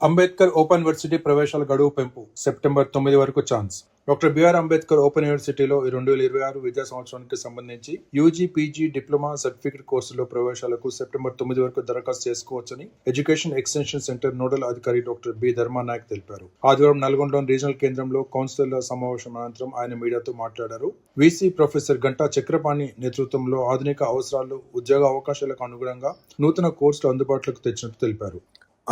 Ambedkar open university ప్రవేశాల గడువు పెంపు September 9 వరకు chance. Doctor BR Ambedkar open యూనివర్సిటీలో 2026 విద్యా సంవత్సరానికి సంబంధించి యూజీ, పీజీ, డిప్లొమా, సర్టిఫికేట్ కోర్సుల్లో ప్రవేశాలకు సెప్టెంబర్ 9 వరకు దరఖాస్తు చేసుకోవచ్చని ఎడ్యుకేషన్ ఎక్స్టెన్షన్ సెంటర్ నోడల్ అధికారి డాక్టర్ బి ధర్మానాయక్ తెలిపారు. ఆదివారం నల్గొండలోని రీజనల్ కేంద్రంలో కౌన్సిలర్ల సమావేశం అనంతరం ఆయన మీడియాతో మాట్లాడారు. వీసీ ప్రొఫెసర్ గంటా చక్రపాణి నేతృత్వంలో ఆధునిక అవసరాలు, ఉద్యోగ అవకాశాలకు అనుగుణంగా నూతన కోర్సులు అందుబాటులోకి తెచ్చినట్టు తెలిపారు.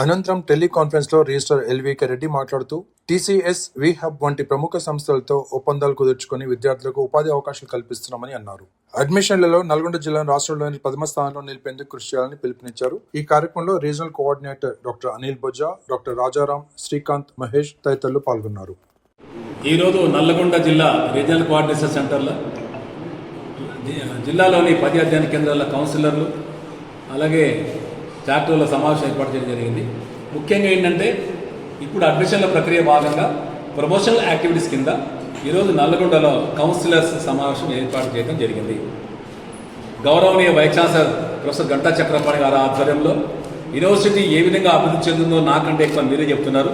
అనంతరం టెలికాన్ఫరెన్స్ లో రిజిస్ట్రార్ ఎల్వీకే రెడ్డి మాట్లాడుతూ టీసీఎస్, వీహబ్ వంటి ప్రముఖ సంస్థలతో ఒప్పందాలు కుదుర్చుకుని విద్యార్థులకు ఉపాధి అవకాశాలు కల్పిస్తున్నామని అన్నారు. అడ్మిషన్లలో నల్గొండ జిల్లాను రాష్ట్రంలోని 10వ స్థానంలో నిలిపేందుకు కృషి చేయాలని పిలుపునిచ్చారు. ఈ కార్యక్రమంలో regional coordinator doctor Anil Bojja, doctor Rajaram, Srikanth, Mahesh తదితరులు పాల్గొన్నారు. ఈరోజు నల్లగొండ జిల్లా రీజనల్ కోఆర్డినేషన్ సెంటర్లో జిల్లాలోని 10 అధ్యయన కేంద్రాల కౌన్సిలర్లు అలాగే చాప్టర్ల సమావేశం ఏర్పాటు చేయడం జరిగింది. ముఖ్యంగా ఏంటంటే ఇప్పుడు అడ్మిషన్ల ప్రక్రియ భాగంగా ప్రమోషనల్ యాక్టివిటీస్ కింద ఈరోజు నల్లగొండలో కౌన్సిలర్స్ సమావేశం ఏర్పాటు చేయడం జరిగింది. గౌరవనీయ vice chancellor professor Ganta Chakrapani గారి ఆధ్వర్యంలో యూనివర్సిటీ ఏ విధంగా అభివృద్ధి చెందుతుందో నాకంటే ఎక్కువ మీరే చెప్తున్నారు.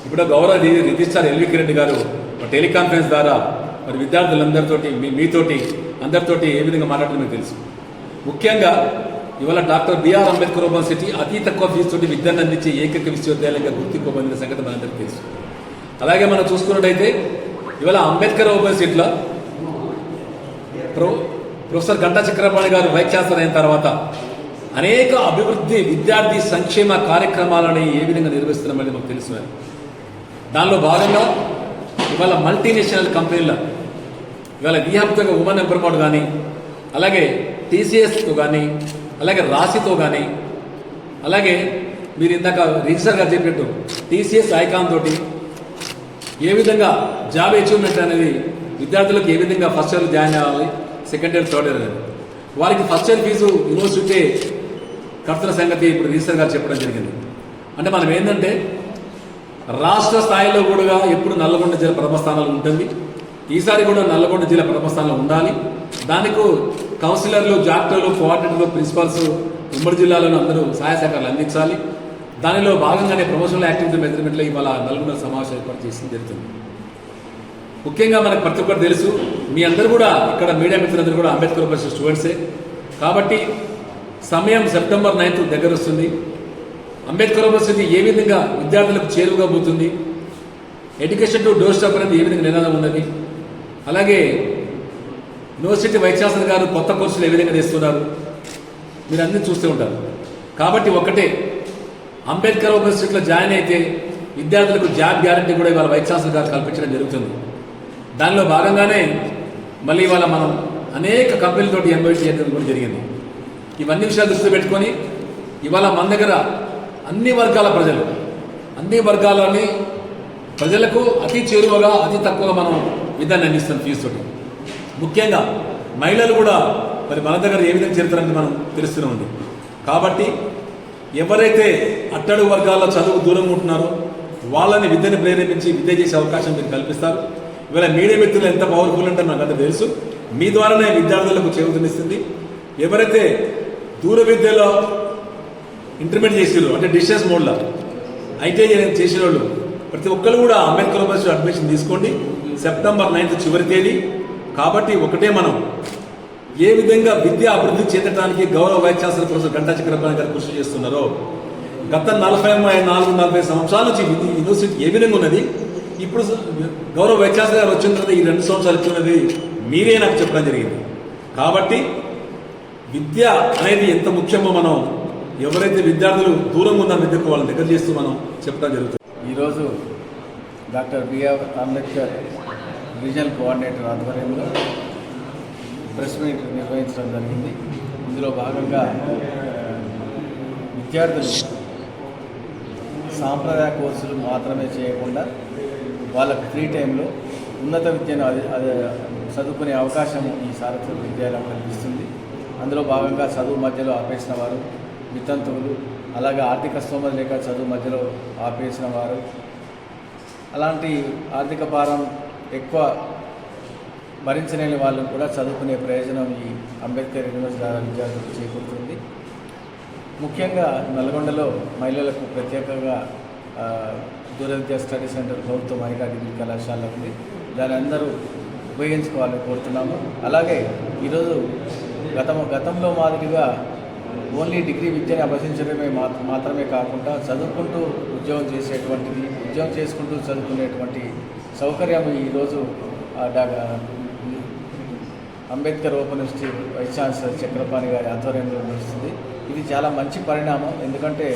ఇప్పుడు గౌరవ రిజిస్ట్రార్ ఎల్వీకే రెడ్డి గారు టెలికాన్ఫరెన్స్ ద్వారా మరి విద్యార్థులందరితోటి మీతోటి అందరితోటి ఏ విధంగా మాట్లాడుతుందో మీకు తెలుసు. ముఖ్యంగా ఇవాళ డాక్టర్ బిఆర్ అంబేద్కర్ యూనివర్సిటీ అతి తక్కువ ఫీజుతోటి విద్యను అందించే ఏకైక విశ్వవిద్యాలయంగా గుర్తింపు పొందిన సంగతి మనందరికీ తెలుసు. అలాగే మనం చూసుకున్నట్టయితే ఇవాళ అంబేద్కర్ యూనివర్సిటీలో ప్రొఫెసర్ గంటా చక్రపాణి గారు వైస్ ఛాన్సలర్ అయిన తర్వాత అనేక అభివృద్ధి, విద్యార్థి సంక్షేమ కార్యక్రమాలని ఏ విధంగా నిర్వహిస్తున్నామని మాకు తెలుసు. దానిలో భాగంగా ఇవాళ మల్టీనేషనల్ కంపెనీల ఇవాళ విహబ్తో ఉమెన్ ఎంపవర్మెంట్ కానీ, అలాగే టీసీఎస్తో కానీ, అలాగే రాశితో కానీ, అలాగే మీరు ఇందాక రిజిస్టర్ గారు చెప్పినట్టు టీసీఎస్ ఐకాన్ తోటి ఏ విధంగా జాబ్ అచీవ్మెంట్ అనేది విద్యార్థులకు ఏ విధంగా ఫస్ట్ ఇయర్ జాయిన్ అవ్వాలి, సెకండ్ ఇయర్, థర్డ్ ఇయర్ అనేది వారికి ఫస్ట్ ఇయర్ ఫీజు యూనివర్సిటీ కడుతున్న సంగతి ఇప్పుడు రిజిస్టర్ గారు చెప్పడం జరిగింది. అంటే మనం ఏంటంటే రాష్ట్ర స్థాయిలో కూడా ఎప్పుడు నల్లగొండ జిల్లా ప్రథమ స్థానాలు ఉంటుంది. ఈసారి కూడా నల్లగొండ జిల్లా ప్రథమ స్థానంలో ఉండాలి. దానికి కౌన్సిలర్లు, జాక్టర్లు, కోఆర్డినేటర్లు, ప్రిన్సిపాల్స్ ఉమ్మడి జిల్లాలోనూ అందరూ సహాయ సహకారాలు అందించాలి. దానిలో భాగంగానే ప్రమోషనల్ యాక్టివిటీ మెజర్మెంట్లో ఇవాళ నల్గొండ సమావేశం ఏర్పాటు చేసి జరుగుతుంది. ముఖ్యంగా మనకు ప్రతి ఒక్కరు తెలుసు, మీ అందరూ కూడా ఇక్కడ మీడియా మిత్రులందరూ కూడా అంబేద్కర్ యూనివర్సిటీ స్టూడెంట్సే. కాబట్టి సమయం సెప్టెంబర్ 9 దగ్గర వస్తుంది. అంబేద్కర్ యూనివర్సిటీ ఏ విధంగా విద్యార్థులకు చేరువుగా పోతుంది, ఎడ్యుకేషన్ టు డోర్ స్టెప్ అనేది ఏ విధంగా నినాదం ఉన్నది, అలాగే యూనివర్సిటీ వైస్ ఛాన్సలర్ గారు కొత్త కోర్సులు ఏ విధంగా తెస్తున్నారు మీరు అన్నీ చూస్తూ ఉంటారు. కాబట్టి ఒకటే, అంబేద్కర్ యూనివర్సిటీలో జాయిన్ అయితే విద్యార్థులకు జాబ్ గ్యారంటీ కూడా ఇవాళ వైస్ ఛాన్సలర్ గారు కల్పించడం జరుగుతుంది. దానిలో భాగంగానే మళ్ళీ ఇవాళ మనం అనేక కంపెనీలతోటి ఎంబైట్ చేయడం కూడా జరిగింది. ఇవన్నీ విషయాలు దృష్టిలో పెట్టుకొని ఇవాళ మన దగ్గర అన్ని వర్గాల ప్రజలు, అన్ని వర్గాలని ప్రజలకు అతి చేరువగా, అతి తక్కువగా మనం విధాన్ని అందిస్తాం ఫీజుతోటి. ముఖ్యంగా మహిళలు కూడా మరి మన దగ్గర ఏ విధంగా చేరుతారని మనం తెలుస్తూనే ఉంది. కాబట్టి ఎవరైతే అట్టడుగు వర్గాల్లో చదువు దూరంగా ఉంటున్నారో వాళ్ళని విద్యను ప్రేరేపించి విద్య చేసే అవకాశం మీరు కల్పిస్తారు. ఇవాళ మీడియా మిత్రులు ఎంత పవర్ఫుల్ అంటే నాకు అంత తెలుసు. మీ ద్వారానే విద్యార్థులకు చేయూతనిస్తుంది. ఎవరైతే దూర విద్యలో ఇంటర్మీడియట్ చేసిరో అంటే డిస్టెన్స్ మోడ్లో ఐటీఐ చేసిన వాళ్ళు ప్రతి ఒక్కరు కూడా అంబేద్కర్ యూనివర్సిటీ అడ్మిషన్ తీసుకోండి. సెప్టెంబర్ 9 చివరి తేదీ. కాబట్టి ఒకటే, మనం ఏ విధంగా విద్య అభివృద్ధి చెందడానికి గౌరవ vice chancellor professor Ganta Chakrapani గారు కృషి చేస్తున్నారో, గత 44 సంవత్సరాల నుంచి యూనివర్సిటీ ఏ విధంగా ఉన్నది, ఇప్పుడు గౌరవ వైస్ ఛాన్సలర్ గారు వచ్చిన తర్వాత ఈ 2 సంవత్సరాలు ఇచ్చినది మీరే నాకు చెప్పడం జరిగింది. కాబట్టి విద్య అనేది ఎంత ముఖ్యమో మనం ఎవరైతే విద్యార్థులు దూరంగా ఉన్న విద్యకు వాళ్ళని దగ్గర చేస్తూ మనం చెప్పడం జరుగుతుంది. ఈరోజు doctor BR Ambedkar regional coordinator ఆధ్వర్యంలో ప్రెస్ మీట్ నిర్వహించడం జరిగింది. ఇందులో భాగంగా విద్యార్థులు సాంప్రదాయ కోర్సులు మాత్రమే చేయకుండా వాళ్ళకు ఫ్రీ టైంలో ఉన్నత విద్యను చదువుకునే అవకాశం ఈ సారస్వత విద్యాలయం కల్పిస్తుంది. అందులో భాగంగా చదువు మధ్యలో ఆపేసిన వారు, వితంతువులు, అలాగే ఆర్థిక స్తోమత లేక చదువు మధ్యలో ఆపేసిన వారు, అలాంటి ఆర్థిక భారం ఎక్కువ భరించలేని వాళ్ళు కూడా చదువుకునే ప్రయోజనం ఈ అంబేద్కర్ యూనివర్సిటీ విద్యార్థులకు చేకూరుతుంది. ముఖ్యంగా నల్గొండలో మహిళలకు ప్రత్యేకంగా దూర విద్యా స్టడీ సెంటర్ ప్రభుత్వ మహిళా డిగ్రీ కళాశాల ఉంది. దాన్ని అందరూ ఉపయోగించుకోవాలని కోరుతున్నాము. అలాగే ఈరోజు గతంలో మాదిరిగా ఓన్లీ డిగ్రీ విద్యని అభ్యసించడమే మాత్రమే కాకుండా చదువుకుంటూ ఉద్యోగం చేసుకుంటూ చదువుకునేటువంటి సౌకర్యం ఈరోజు Ambedkar open university vice chancellor Chakrapani గారి ఆధ్వర్యంలో నడుస్తుంది. ఇది చాలా మంచి పరిణామం. ఎందుకంటే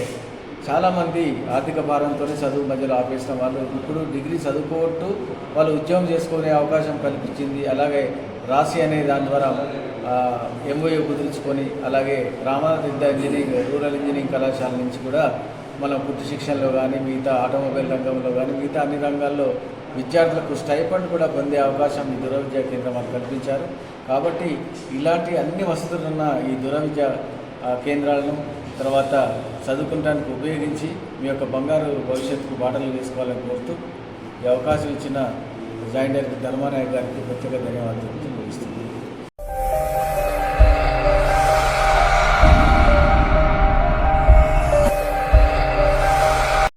చాలామంది ఆర్థిక భారంతో చదువు మధ్యలో ఆపేసిన వాళ్ళు ఇప్పుడు డిగ్రీ చదువుకుంటూ వాళ్ళు ఉద్యోగం చేసుకునే అవకాశం కల్పించింది. అలాగే రాసి అనే దాని ద్వారా MOU కుదుర్చుకొని, అలాగే రామనాథ్ విద్యా ఇంజనీరింగ్ రూరల్ ఇంజనీరింగ్ కళాశాల నుంచి కూడా మనం వృత్తి శిక్షణలో కానీ, మిగతా ఆటోమొబైల్ రంగంలో కానీ, మిగతా అన్ని రంగాల్లో విద్యార్థులకు స్టైఫండ్ కూడా పొందే అవకాశం ఈ దూర విద్యా కేంద్రం వాళ్ళు కల్పించారు. కాబట్టి ఇలాంటి అన్ని వసతులున్న ఈ దూర విద్యా కేంద్రాలను తర్వాత చదువుకోవడానికి ఉపయోగించి మీ యొక్క బంగారు భవిష్యత్తుకు బాటలు వేసుకోవాలని కోరుతూ ఈ అవకాశం ఇచ్చిన జాయింట్ డైరెక్టర్ ధర్మానాయక్ గారికి ప్రత్యేక ధన్యవాదాలు తెలియజేస్తున్నాను.